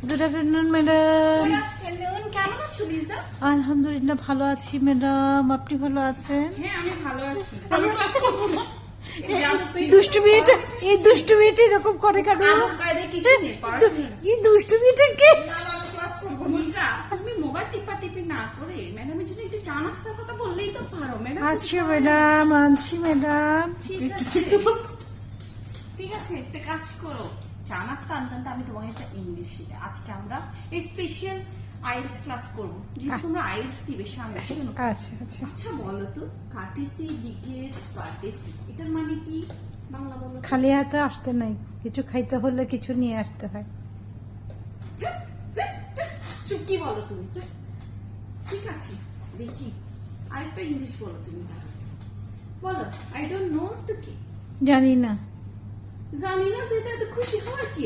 Good afternoon madam. Good afternoon, কেমন আছো লিজা? আলহামদুলিল্লাহ ভালো আছি ম্যাডাম, আপনি ভালো আছেন? হ্যাঁ, আমি ভালো আছি। আমি ক্লাস করব না। দুষ্টু মেয়েটা, এই দুষ্টু মেয়েটা এরকম করে কেন? কায়দা কিছু নেই, পড়াশোনা। এই দুষ্টু মেয়েটা কে? না, আমি ক্লাস করব না। লিজা, তুমি মোবাইল টিপি না করে ম্যাডামের জন্য একটু চা নাস্তার কথা বললেই তো পারো। ম্যাডাম আচ্ছা ম্যাডাম, আনছি ম্যাডাম। ঠিক আছে। ঠিক আছে, একটা কাজ করো, চা নাস্তা আনতে আনতে আমি তোমাকে একটা ইংলিশ শিখে আজকে আমরা এই স্পেশাল আইএলটিএস ক্লাস করব। যেহেতু তোমরা আইএলটিএস দিবে সামনে, শোনো। আচ্ছা আচ্ছা। আচ্ছা বলো তো, কার্টেসি ডিগেটস কার্টেসি এটার মানে কি? বাংলা বলো তো। খালি হাতে আসতে নাই, কিছু খাইতে হলে কিছু নিয়ে আসতে হয়। চুপ, কি বলো তুমি? ঠিক আছে, দেখি আরেকটা ইংলিশ বলো তুমি তাহলে। বলো, আই ডোন্ট নো তো কি? জানি না। জানি না, তো এতে এত খুশি হওয়ার কি আছে?